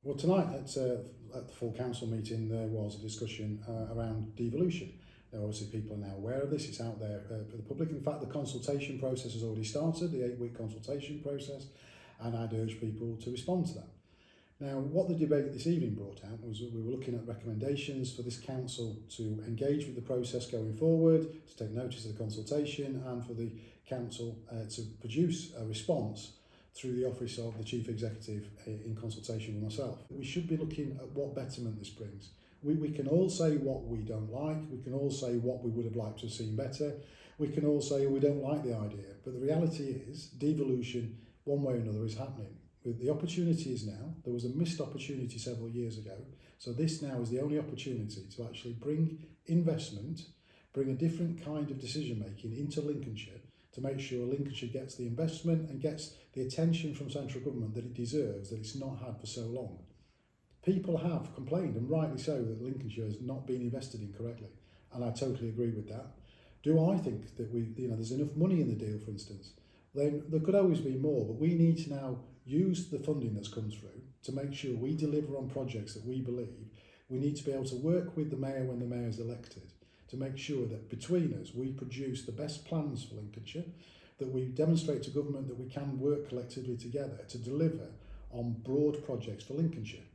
Well, tonight at the full council meeting there was a discussion around devolution. Now, obviously people are now aware of this, it's out there for the public. In fact, the consultation process has already started, the 8-week consultation process, and I'd urge people to respond to that. Now, what the debate this evening brought out was that we were looking at recommendations for this council to engage with the process going forward, to take notice of the consultation, and for the council to produce a response through the office of the Chief Executive in consultation with myself. We should be looking at what betterment this brings. We can all say what we don't like, we can all say what we would have liked to have seen better, we can all say we don't like the idea, but the reality is devolution, one way or another, is happening. The opportunity is now. There was a missed opportunity several years ago, so this now is the only opportunity to actually bring investment, bring a different kind of decision making into Lincolnshire, to make sure Lincolnshire gets the investment and gets the attention from central government that it deserves, that it's not had for so long. People have complained, and rightly so, that Lincolnshire has not been invested in correctly, and I totally agree with that. Do I think that there's enough money in the deal, for instance? Then there could always be more, but we need to now use the funding that's come through to make sure we deliver on projects that we believe. We need to be able to work with the mayor when the mayor is elected, to make sure that between us we produce the best plans for Lincolnshire, that we demonstrate to government that we can work collectively together to deliver on broad projects for Lincolnshire.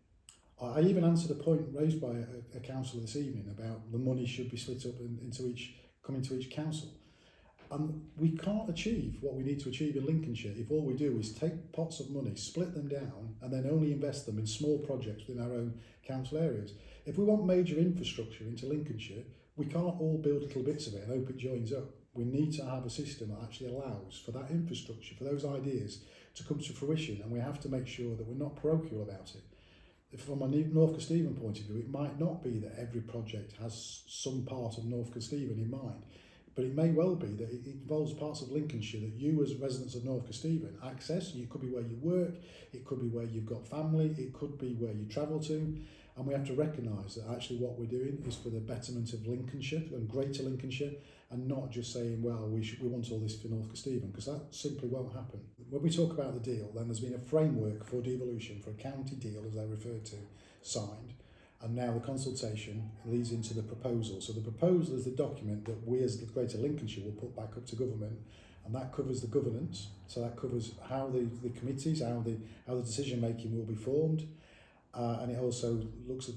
I even answered a point raised by a councillor this evening about the money should be split up coming to each council. And we can't achieve what we need to achieve in Lincolnshire if all we do is take pots of money, split them down, and then only invest them in small projects within our own council areas. If we want major infrastructure into Lincolnshire, we can't all build little bits of it and hope it joins up. We need to have a system that actually allows for that infrastructure, for those ideas to come to fruition, and we have to make sure that we're not parochial about it. From a North Kesteven point of view, it might not be that every project has some part of North Kesteven in mind, but it may well be that it involves parts of Lincolnshire that you as residents of North Kesteven access. It could be where you work, it could be where you've got family, it could be where you travel to, and we have to recognise that actually what we're doing is for the betterment of Lincolnshire and Greater Lincolnshire, and not just saying, well, we want all this for North Kesteven, because that simply won't happen. When we talk about the deal, then there's been a framework for devolution, for a county deal as they're referred to, signed, and now the consultation leads into the proposal. So the proposal is the document that we as the Greater Lincolnshire will put back up to government, and that covers the governance, so that covers how the committees, how the decision making will be formed, and it also looks at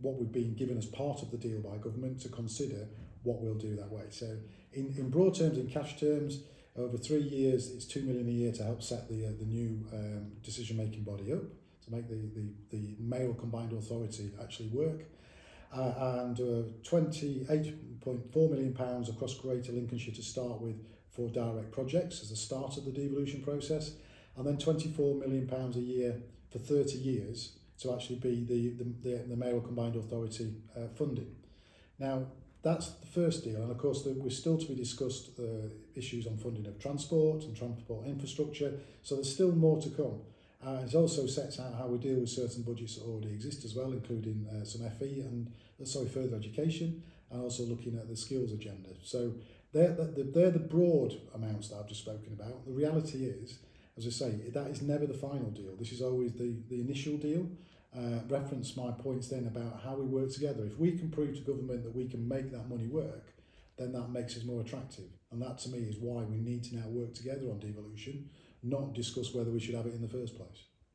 what we've been given as part of the deal by government to consider what we'll do that way. So in broad terms, in cash terms, over 3 years, it's 2 million a year to help set the new decision-making body up, to make the mayoral combined authority actually work, and £28.4 million across Greater Lincolnshire to start with for direct projects as the start of the devolution process, and then £24 million a year for 30 years to actually be the mayoral combined authority funding. Now, that's the first deal, and of course we're still to be discussed issues on funding of transport and transport infrastructure, so there's still more to come. It also sets out how we deal with certain budgets that already exist as well, including some FE and further education, and also looking at the skills agenda. So they're the broad amounts that I've just spoken about. The reality is, as I say, that is never the final deal. This is always the initial deal. Reference my points then about how we work together. If we can prove to government that we can make that money work, then that makes us more attractive. And that to me is why we need to now work together on devolution, not discuss whether we should have it in the first place.